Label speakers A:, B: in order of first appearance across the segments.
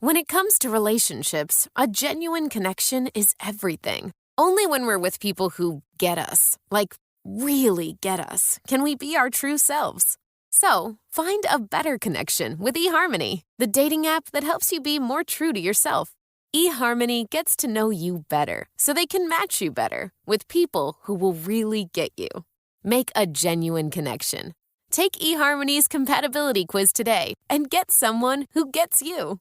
A: When it comes to relationships, a genuine connection is everything. Only when we're with people who get us, like really get us, can we be our true selves. So, find a better connection with eHarmony, the dating app that helps you be more true to yourself. eHarmony gets to know you better so they can match you better with people who will really get you. Make a genuine connection. Take eHarmony's compatibility quiz today and get someone who gets you.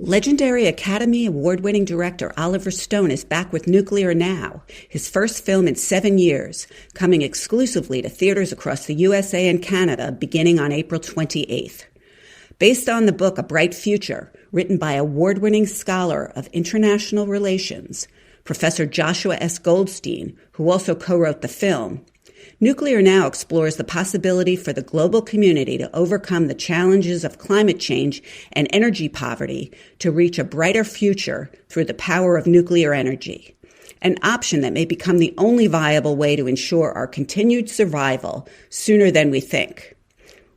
B: Legendary Academy Award-winning director Oliver Stone is back with Nuclear Now, his first film in 7 years, coming exclusively to theaters across the USA and Canada beginning on April 28th. Based on the book A Bright Future, written by award-winning scholar of international relations, Professor Joshua S. Goldstein, who also co-wrote the film, Nuclear Now explores the possibility for the global community to overcome the challenges of climate change and energy poverty to reach a brighter future through the power of nuclear energy, an option that may become the only viable way to ensure our continued survival sooner than we think.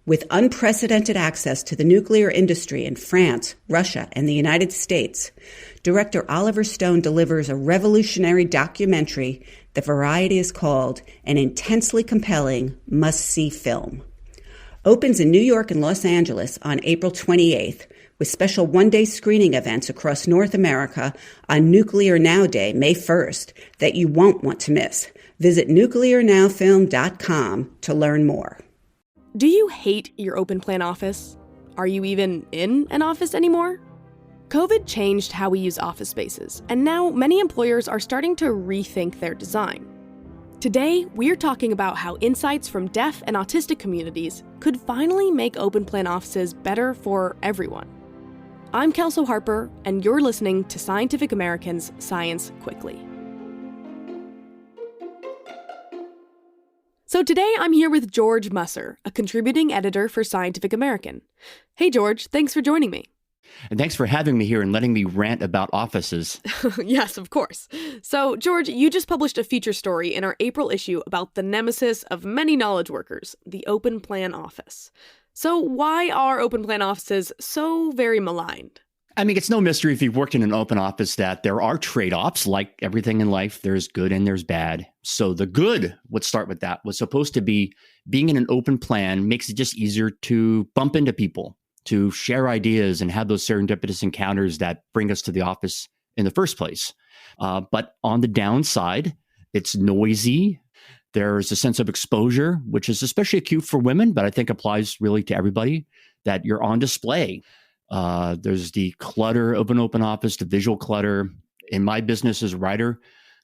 B: With unprecedented access to the nuclear industry in France, Russia, and the United States, director Oliver Stone delivers a revolutionary documentary that Variety has called an intensely compelling, must-see film. Opens in New York and Los Angeles on April 28th, with special one-day screening events across North America on Nuclear Now Day, May 1st, that you won't want to miss. Visit nuclearnowfilm.com to learn more.
C: Do you hate your open plan office? Are you even in an office anymore? COVID changed how we use office spaces, and now many employers are starting to rethink their design. Today, we're talking about how insights from deaf and autistic communities could finally make open plan offices better for everyone. I'm Kelso Harper, and you're listening to Scientific American's Science Quickly. So today I'm here with George Musser, a contributing editor for Scientific American. Hey George, thanks for joining me.
D: And thanks for having me here and letting me rant about offices.
C: Yes, of course. So George, you just published a feature story in our April issue about the nemesis of many knowledge workers, the open plan office. So why are open plan offices so very maligned?
D: I mean, it's no mystery if you've worked in an open office that there are trade-offs. Like everything in life, there's good and there's bad. So the good, let's start with that, was supposed to be being in an open plan makes it just easier to bump into people, to share ideas and have those serendipitous encounters that bring us to the office in the first place. But on the downside, it's noisy. There's a sense of exposure, which is especially acute for women, but I think applies really to everybody, that you're on display. There's the clutter of an open office, the visual clutter. In my business as a writer,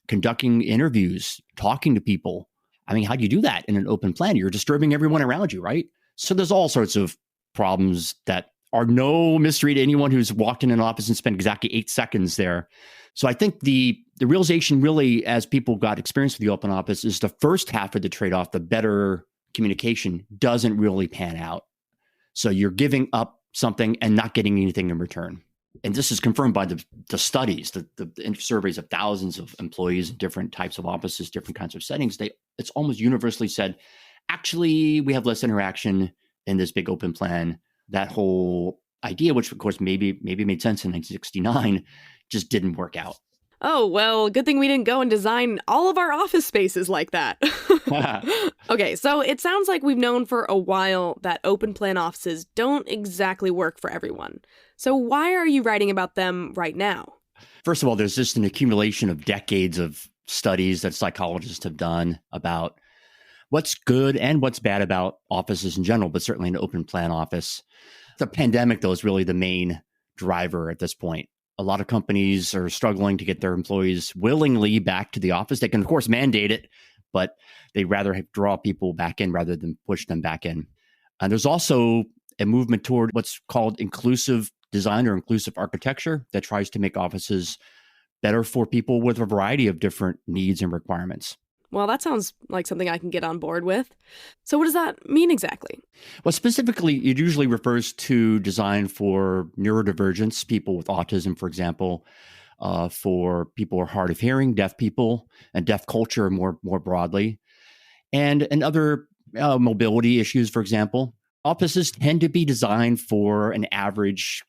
D: conducting interviews, talking to people. I mean, how do you do that in an open plan? You're disturbing everyone around you, right? So there's all sorts of problems that are no mystery to anyone who's walked in an office and spent exactly 8 seconds there. So I think the realization really, as people got experience with the open office, is the first half of the trade-off, the better communication, doesn't really pan out. So you're giving up something and not getting anything in return. And this is confirmed by the studies, the surveys of thousands of employees in different types of offices, different kinds of settings. It's almost universally said, actually, we have less interaction in this big open plan. That whole idea, which of course maybe made sense in 1969, just didn't work out.
C: Oh, well, good thing we didn't go and design all of our office spaces like that. Okay, so it sounds like we've known for a while that open plan offices don't exactly work for everyone. So why are you writing about them right now?
D: First of all, there's just an accumulation of decades of studies that psychologists have done about what's good and what's bad about offices in general, but certainly an open plan office. The pandemic, though, is really the main driver at this point. A lot of companies are struggling to get their employees willingly back to the office. They can, of course, mandate it, but they'd rather draw people back in rather than push them back in. And there's also a movement toward what's called inclusive design or inclusive architecture that tries to make offices better for people with a variety of different needs and requirements.
C: Well, that sounds like something I can get on board with. So what does that mean exactly?
D: Well, specifically, it usually refers to design for neurodivergence, people with autism, for example, for people who are hard of hearing, deaf people, and deaf culture more broadly, and other mobility issues, for example. Offices tend to be designed for an average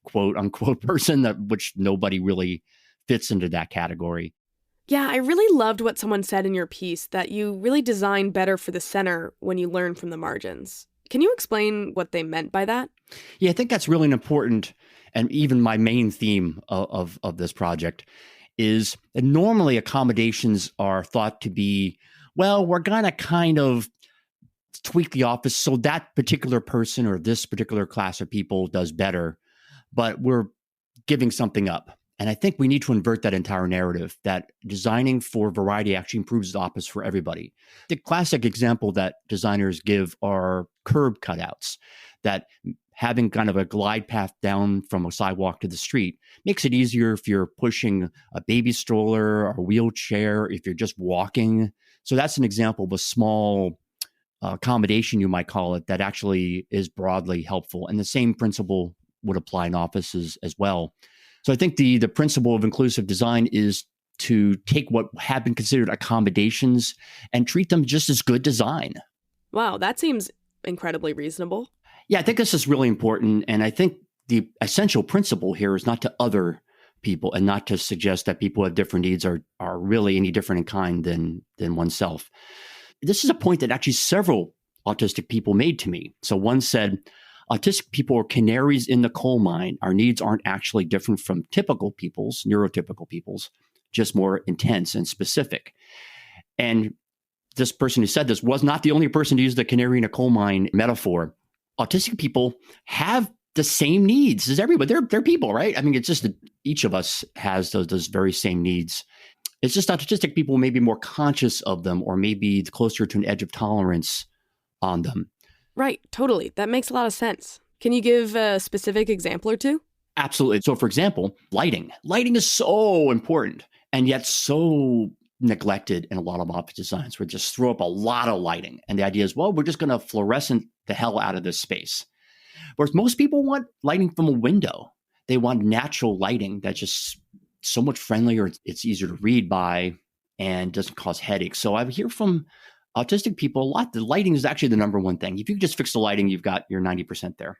D: quote unquote person, which nobody really fits into that category.
C: Yeah, I really loved what someone said in your piece, that you really design better for the center when you learn from the margins. Can you explain what they meant by that?
D: Yeah, I think that's really important. And even my main theme of this project is that normally accommodations are thought to be, well, we're going to kind of tweak the office so that particular person or this particular class of people does better, but we're giving something up. And I think we need to invert that entire narrative that designing for variety actually improves the office for everybody. The classic example that designers give are curb cutouts, that having kind of a glide path down from a sidewalk to the street makes it easier if you're pushing a baby stroller or a wheelchair, if you're just walking. So that's an example of a small accommodation, you might call it, that actually is broadly helpful. And the same principle would apply in offices as well. So I think the principle of inclusive design is to take what have been considered accommodations and treat them just as good design.
C: Wow, that seems incredibly reasonable.
D: Yeah, I think this is really important. And I think the essential principle here is not to other people and not to suggest that people who have different needs are really any different in kind than oneself. This is a point that actually several autistic people made to me. So one said, autistic people are canaries in the coal mine. Our needs aren't actually different from typical people's, neurotypical people's, just more intense and specific. And this person who said this was not the only person to use the canary in a coal mine metaphor. Autistic people have the same needs as everybody. They're people, right? I mean, it's just that each of us has those very same needs. It's just autistic people may be more conscious of them or maybe closer to an edge of tolerance on them.
C: Right, totally. That makes a lot of sense. Can you give a specific example or two?
D: Absolutely. So, for example, lighting. Lighting is so important and yet so neglected in a lot of office designs. We just throw up a lot of lighting. And the idea is, well, we're just going to fluorescent the hell out of this space. Whereas most people want lighting from a window. They want natural lighting that's just so much friendlier. It's easier to read by and doesn't cause headaches. So I hear from autistic people a lot. The lighting is actually the number one thing. If you just fix the lighting, you've got your 90% there.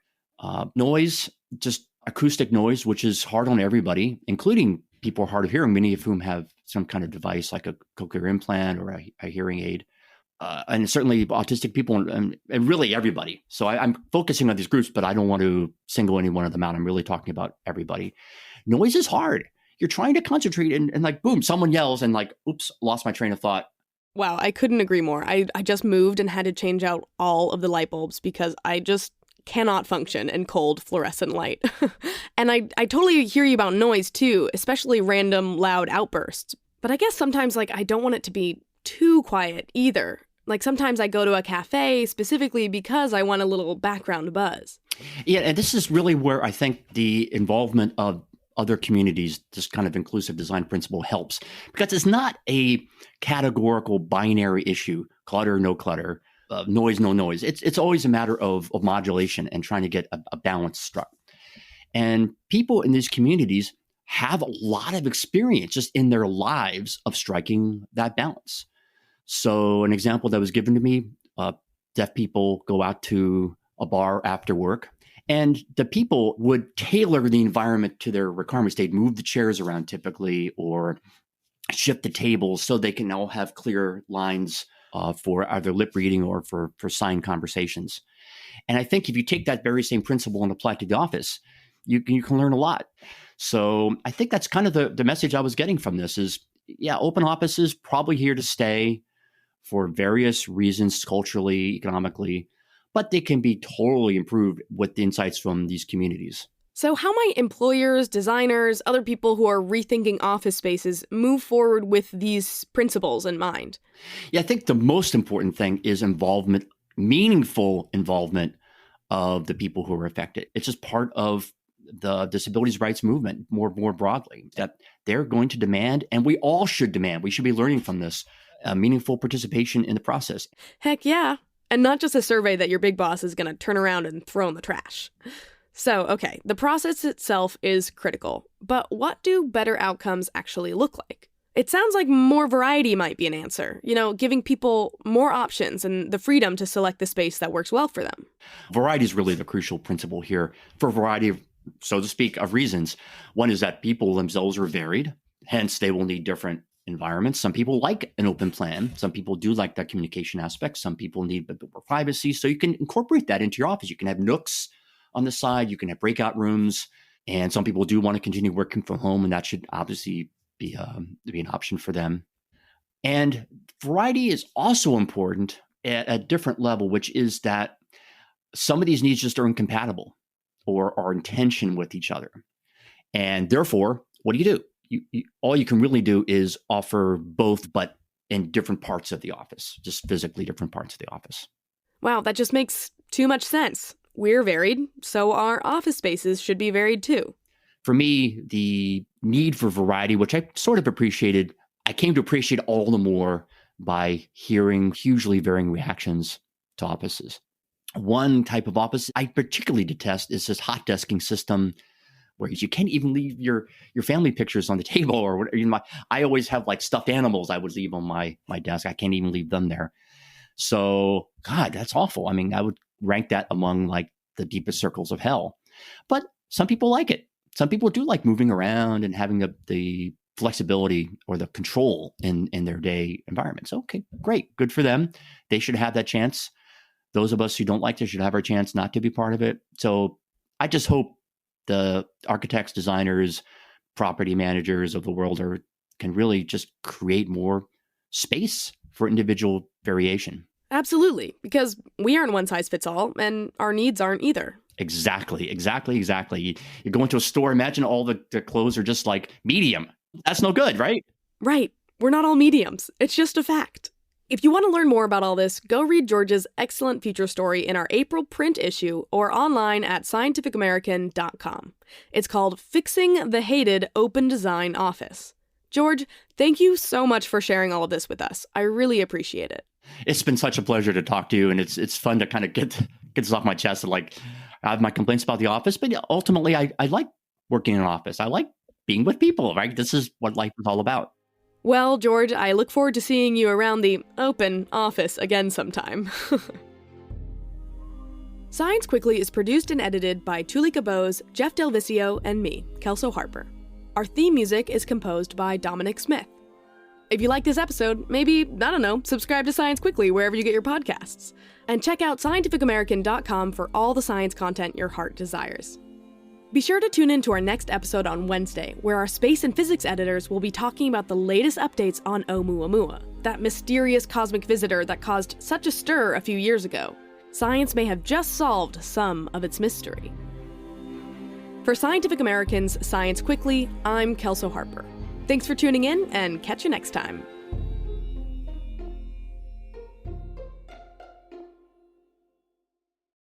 D: Noise, just acoustic noise, which is hard on everybody, including people who are hard of hearing, many of whom have some kind of device like a cochlear implant or a hearing aid. And certainly autistic people and really everybody. So I'm focusing on these groups, but I don't want to single any one of them out. I'm really talking about everybody. Noise is hard. You're trying to concentrate and like, boom, someone yells and like, oops, lost my train of thought.
C: Wow, I couldn't agree more. I just moved and had to change out all of the light bulbs because I just cannot function in cold fluorescent light. And I totally hear you about noise too, especially random loud outbursts. But I guess sometimes like I don't want it to be too quiet either. Like sometimes I go to a cafe specifically because I want a little background buzz.
D: Yeah, and this is really where I think the involvement of other communities, this kind of inclusive design principle helps, because it's not a categorical binary issue, clutter, no clutter, noise, no noise. It's always a matter of modulation and trying to get a balance struck. And people in these communities have a lot of experience just in their lives of striking that balance. So an example that was given to me, deaf people go out to a bar after work, and the people would tailor the environment to their requirements. They'd move the chairs around typically or shift the tables so they can all have clear lines for either lip reading or for signed conversations. And I think if you take that very same principle and apply it to the office, you can learn a lot. So I think that's kind of the message I was getting from this is, yeah, open offices probably here to stay for various reasons, culturally, economically, but they can be totally improved with the insights from these communities.
C: So how might employers, designers, other people who are rethinking office spaces move forward with these principles in mind?
D: Yeah, I think the most important thing is involvement, meaningful involvement of the people who are affected. It's just part of the disabilities rights movement more broadly, that they're going to demand, and we all should demand, we should be learning from this, meaningful participation in the process.
C: Heck yeah. And not just a survey that your big boss is going to turn around and throw in the trash. So, okay, the process itself is critical, but what do better outcomes actually look like? It sounds like more variety might be an answer, giving people more options and the freedom to select the space that works well for them.
D: Variety is really the crucial principle here for a variety of, so to speak, of reasons. One is that people themselves are varied, hence they will need different environments. Some people like an open plan. Some people do like that communication aspect. Some people need a bit more privacy. So you can incorporate that into your office. You can have nooks on the side. You can have breakout rooms. And some people do want to continue working from home, and that should obviously be an option for them. And variety is also important at a different level, which is that some of these needs just are incompatible or are in tension with each other. And therefore, what do? All you can really do is offer both, but in different parts of the office, just physically different parts of the office.
C: Wow, that just makes too much sense. We're varied, so our office spaces should be varied too.
D: For me, the need for variety, which I sort of appreciated, I came to appreciate all the more by hearing hugely varying reactions to offices. One type of office I particularly detest is this hot desking system where you can't even leave your family pictures on the table or whatever. I always have like stuffed animals I would leave on my desk. I can't even leave them there. So, God, that's awful. I mean, I would rank that among like the deepest circles of hell. But some people like it. Some people do like moving around and having the flexibility or the control in their day environments. Okay, great. Good for them. They should have that chance. Those of us who don't like this should have our chance not to be part of it. So I just hope the architects, designers, property managers of the world can really just create more space for individual variation.
C: Absolutely, because we aren't one size fits all, and our needs aren't either.
D: Exactly. You go into a store, imagine all the clothes are just like medium. That's no good, right?
C: Right. We're not all mediums. It's just a fact. If you want to learn more about all this, go read George's excellent feature story in our April print issue or online at scientificamerican.com. It's called Fixing the Hated Open Design Office. George, thank you so much for sharing all of this with us. I really appreciate it.
D: It's been such a pleasure to talk to you, and it's fun to kind of get this off my chest and like I have my complaints about the office, but ultimately I like working in an office. I like being with people, right? This is what life is all about.
C: Well, George, I look forward to seeing you around the open office again sometime. Science Quickly is produced and edited by Tulika Bose, Jeff Del Vicio, and me, Kelso Harper. Our theme music is composed by Dominic Smith. If you like this episode, maybe, subscribe to Science Quickly wherever you get your podcasts. And check out scientificamerican.com for all the science content your heart desires. Be sure to tune in to our next episode on Wednesday, where our space and physics editors will be talking about the latest updates on Oumuamua, that mysterious cosmic visitor that caused such a stir a few years ago. Science may have just solved some of its mystery. For Scientific American's Science Quickly, I'm Kelso Harper. Thanks for tuning in, and catch you next time.